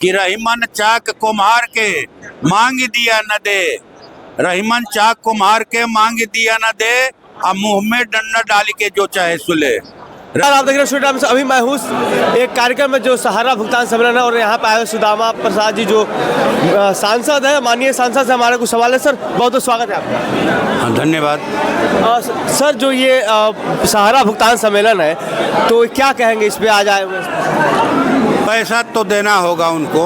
कि रहीमन चाक कुम्हार के मांग दिया न दे, रहीमन चाक कुम्हार के मांग दिया न दे, अब मुंह में डंडा डाल के जो चाहे सुले। आप देख रहे हैं अभी मैं हूँ एक कार्यक्रम में जो सहारा भुगतान सम्मेलन है और यहाँ पे आए सुदामा प्रसाद जी जो सांसद है, माननीय सांसद से हमारा कुछ सवाल है। सर बहुत बहुत स्वागत है आपका। धन्यवाद। सर जो ये सहारा भुगतान सम्मेलन है तो क्या कहेंगे इस पे आज आए हुए? पैसा तो देना होगा उनको,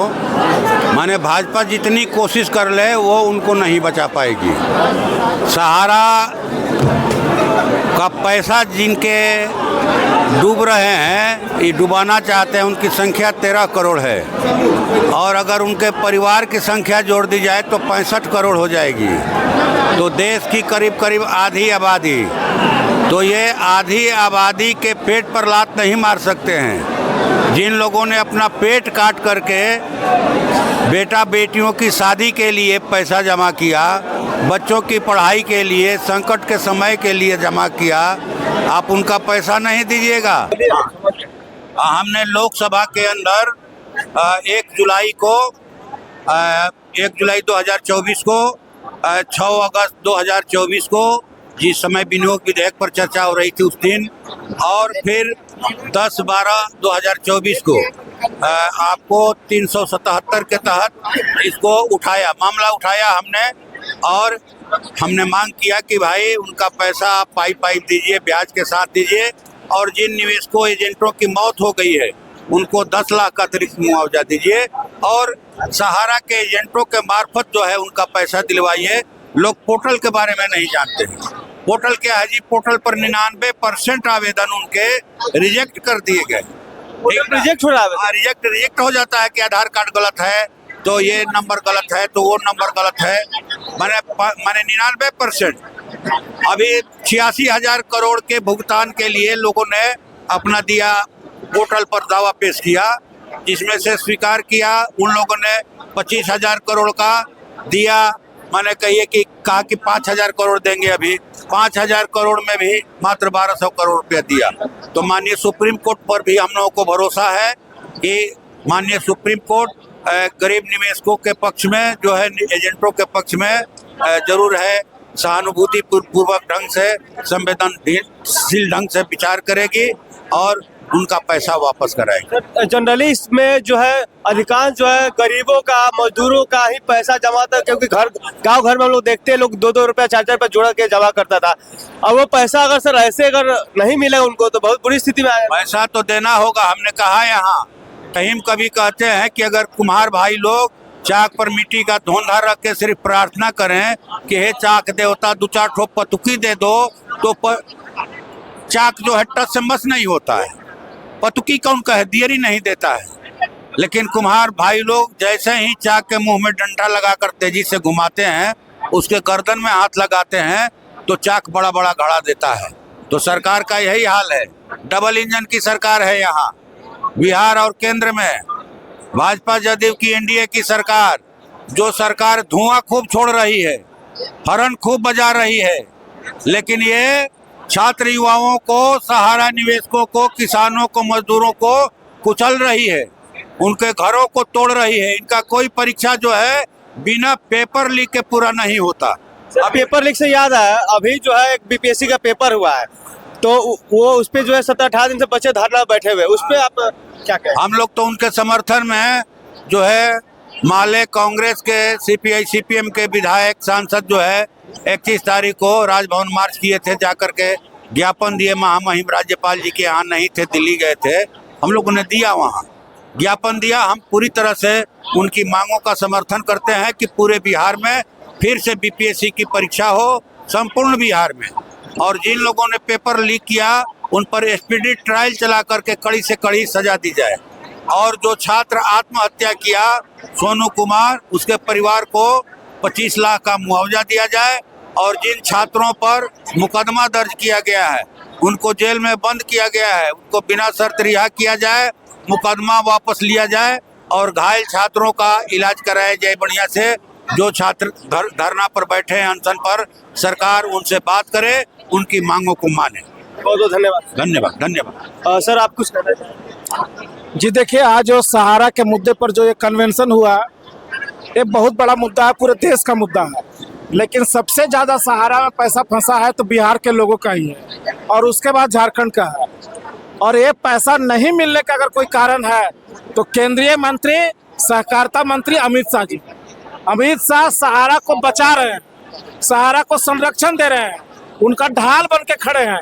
माने भाजपा जितनी कोशिश कर ले वो उनको नहीं बचा पाएगी। सहारा का पैसा जिनके डूब रहे हैं, ये डुबाना चाहते हैं, उनकी संख्या 13 करोड़ है और अगर उनके परिवार की संख्या जोड़ दी जाए तो 65 करोड़ हो जाएगी। तो देश की करीब करीब आधी आबादी, तो ये आधी आबादी के पेट पर लात नहीं मार सकते हैं। जिन लोगों ने अपना पेट काट करके बेटा बेटियों की शादी के लिए पैसा जमा किया, बच्चों की पढ़ाई के लिए, संकट के समय के लिए जमा किया, आप उनका पैसा नहीं दीजिएगा। हमने लोकसभा के अंदर 1 जुलाई 2024 को 6 अगस्त 2024 को जिस समय विनियोग विधेयक पर चर्चा हो रही थी उस दिन, और फिर 10/12/2024 को आपको 377 के तहत इसको मामला उठाया हमने और हमने मांग किया कि भाई उनका पैसा आप पाई दीजिए, ब्याज के साथ दीजिए, और जिन निवेशकों एजेंटों की मौत हो गई है उनको 10 लाख का अतिरिक्त मुआवजा दीजिए और सहारा के एजेंटों के मार्फत जो है उनका पैसा दिलवाइए। लोग पोर्टल के बारे में नहीं जानते हैं। पोर्टल क्या है जी? पोर्टल पर 99% आवेदन उनके रिजेक्ट कर दिए गए। रिजेक्ट हो जाता है कि आधार कार्ड गलत है तो ये नंबर गलत है तो वो नंबर गलत है। मैंने 99%। अभी 86,000 करोड़ के भुगतान के लिए लोगों ने अपना दिया, पोर्टल पर दावा पेश किया, जिसमें से स्वीकार किया उन लोगों ने 25,000 करोड़ का दिया। मैंने कहा कि 5,000 करोड़ देंगे। अभी 5,000 करोड़ में भी मात्र 1,200 करोड़ रुपया दिया। तो माननीय सुप्रीम कोर्ट पर भी हम लोगों को भरोसा है कि माननीय सुप्रीम कोर्ट गरीब निवेशकों के पक्ष में जो है, एजेंटों के पक्ष में जरूर है, सहानुभूति पूर्वक ढंग से, संवेदनशील ढंग से विचार करेगी और उनका पैसा वापस कराएगी। जनरली इसमें जो है अधिकांश जो है गरीबों का, मजदूरों का ही पैसा जमा था, क्योंकि गांव घर में हम लोग देखते हैं लोग 2-2 रुपया 4-4 रुपया जोड़ के जमा करता था। अब वो पैसा अगर सर ऐसे अगर नहीं मिलेगा उनको तो बहुत बुरी स्थिति में आएगा। पैसा तो देना होगा। हमने कहा यहाँ कहीं कभी कहते हैं कि अगर कुम्हार भाई लोग चाक पर मिट्टी का धोंधा रख के सिर्फ प्रार्थना करें कि हे चाक देवता 2-4 ठोप पतुकी दे दो, तो चाक जो है टस से मस नहीं होता है। पतुकी कौन कहे, दियरी नहीं देता है। लेकिन कुम्हार भाई लोग जैसे ही चाक के मुंह में डंडा लगाकर तेजी से घुमाते हैं, उसके गर्दन में हाथ लगाते हैं तो चाक बड़ा बड़ा घड़ा देता है। तो सरकार का यही हाल है। डबल इंजन की सरकार है यहाँ बिहार और केंद्र में। भाजपा जदयू की एनडीए की सरकार, जो सरकार धुआं खूब छोड़ रही है, हॉर्न खूब बजा रही है, लेकिन ये छात्र युवाओं को, सहारा निवेशकों को, किसानों को, मजदूरों को कुचल रही है, उनके घरों को तोड़ रही है। इनका कोई परीक्षा जो है बिना पेपर लीक के पूरा नहीं होता। अब पेपर लीक से याद है, अभी जो है एक बीपीएससी का पेपर हुआ है तो वो उस पे जो है 17-18 दिन से बच्चे धरना बैठे हुए, उस पे आप क्या कहें? हम लोग तो उनके समर्थन में जो है माले कांग्रेस के, सीपीआई सीपीएम के विधायक सांसद जो है 31 तारीख को राजभवन मार्च किए थे, जाकर के ज्ञापन दिए। महामहिम राज्यपाल जी के यहाँ नहीं थे, दिल्ली गए थे, हम लोगों ने दिया, वहाँ ज्ञापन दिया। हम पूरी तरह से उनकी मांगों का समर्थन करते हैं कि पूरे बिहार में फिर से बीपीएससी की परीक्षा हो, संपूर्ण बिहार में। और जिन लोगों ने पेपर लीक किया उन पर स्पीडी ट्रायल चला करके कड़ी से कड़ी सजा दी जाए। और जो छात्र आत्महत्या किया सोनू कुमार, उसके परिवार को 25 लाख का मुआवजा दिया जाए। और जिन छात्रों पर मुकदमा दर्ज किया गया है, उनको जेल में बंद किया गया है, उनको बिना शर्त रिहा किया जाए, मुकदमा वापस लिया जाए और घायल छात्रों का इलाज कराया जाए बढ़िया से। जो छात्र धरना पर बैठे हैं, अनशन पर, सरकार उनसे बात करे, उनकी मांगों को माने। बहुत बहुत धन्यवाद। धन्यवाद। सर आप कुछ कहना चाहें? जी देखिए, आज जो सहारा के मुद्दे पर जो ये कन्वेंशन हुआ, ये बहुत बड़ा मुद्दा है, पूरे देश का मुद्दा है। लेकिन सबसे ज्यादा सहारा में पैसा फंसा है तो बिहार के लोगों का ही है और उसके बाद झारखंड का है। और ये पैसा नहीं मिलने का अगर कोई कारण है तो केंद्रीय मंत्री, सहकारिता मंत्री अमित शाह सहारा को बचा रहे हैं, सहारा को संरक्षण दे रहे हैं, उनका ढाल बन के खड़े हैं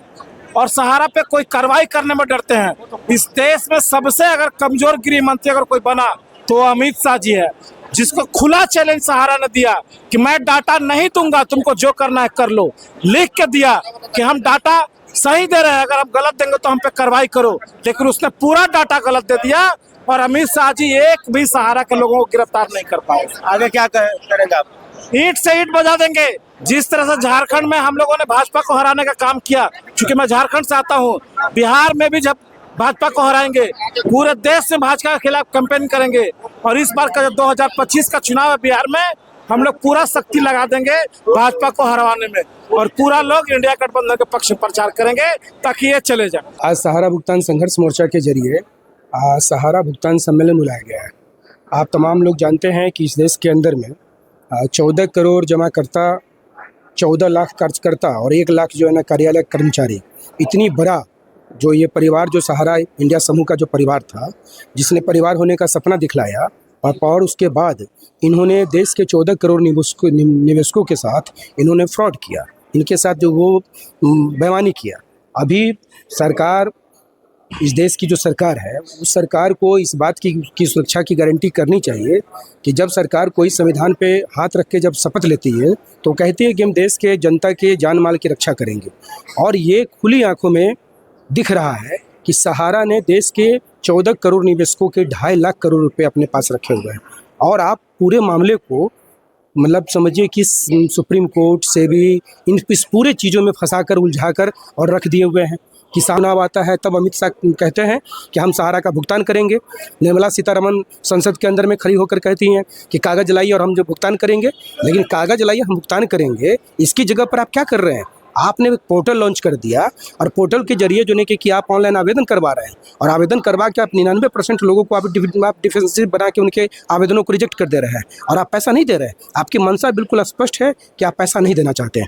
और सहारा पे कोई कार्रवाई करने में डरते हैं। इस देश में सबसे अगर कमजोर गृह मंत्री अगर कोई बना तो वो अमित शाह जी है, जिसको खुला चैलेंज सहारा ने दिया कि मैं डाटा नहीं दूंगा, तुमको जो करना है कर लो। लिख के दिया कि हम डाटा सही दे रहे हैं, अगर हम गलत देंगे तो हम पे कार्रवाई करो, लेकिन उसने पूरा डाटा गलत दे दिया और अमित शाह जी एक भी सहारा के लोगों को गिरफ्तार नहीं कर पाए। आगे क्या करेंगे आप? ईंट से ईंट बजा देंगे। जिस तरह से झारखंड में हम लोगों ने भाजपा को हराने का काम किया, क्योंकि मैं झारखंड से आता हूँ, बिहार में भी जब भाजपा को हराएंगे, पूरे देश में भाजपा के खिलाफ कैंपेन करेंगे और इस बार का जो 2025 का चुनाव है बिहार में, हम लोग पूरा शक्ति लगा देंगे भाजपा को हरवाने में और पूरा लोग इंडिया गठबंधन के पक्ष में प्रचार करेंगे ताकि ये चले जाए। आज सहारा भुगतान संघर्ष मोर्चा के जरिए सहारा भुगतान सम्मेलन बुलाया गया है। आप तमाम लोग जानते हैं कि इस देश के अंदर में 14 करोड़ जमाकर्ता, 14 लाख कार्यकर्ता और 1 लाख जो है ना कार्यालय कर्मचारी, इतनी बड़ा जो ये परिवार, जो सहारा इंडिया समूह का जो परिवार था, जिसने परिवार होने का सपना दिखलाया और उसके बाद इन्होंने देश के 14 करोड़ निवेशकों के साथ इन्होंने फ्रॉड किया, इनके साथ जो वो बेईमानी किया। अभी सरकार, इस देश की जो सरकार है, उस सरकार को इस बात की सुरक्षा की गारंटी करनी चाहिए कि जब सरकार कोई संविधान पे हाथ रख के जब शपथ लेती है तो कहती है कि हम देश के जनता के जान माल की रक्षा करेंगे। और ये खुली आंखों में दिख रहा है कि सहारा ने देश के 14 करोड़ निवेशकों के 2.5 लाख करोड़ रुपए अपने पास रखे हुए हैं। और आप पूरे मामले को मतलब समझिए कि सुप्रीम कोर्ट से भी इस पूरे चीज़ों में फंसाकर, उलझाकर और रख दिए हुए हैं। किसान अब आता है तब अमित शाह कहते हैं कि हम सहारा का भुगतान करेंगे। निर्मला सीतारमण संसद के अंदर में खड़ी होकर कहती हैं कि कागज़ लाइए और हम जो भुगतान करेंगे, लेकिन कागज़ लाइए हम भुगतान करेंगे, इसकी जगह पर आप क्या कर रहे हैं? आपने एक पोर्टल लॉन्च कर दिया और पोर्टल के जरिए जो है कि आप ऑनलाइन आवेदन करवा रहे हैं और आवेदन करवा के आप 99% लोगों को आप डिफेंसिव बना के उनके आवेदनों को रिजेक्ट कर दे रहे हैं और आप पैसा नहीं दे रहे हैं। आपकी मंशा बिल्कुल स्पष्ट है कि आप पैसा नहीं देना चाहते हैं।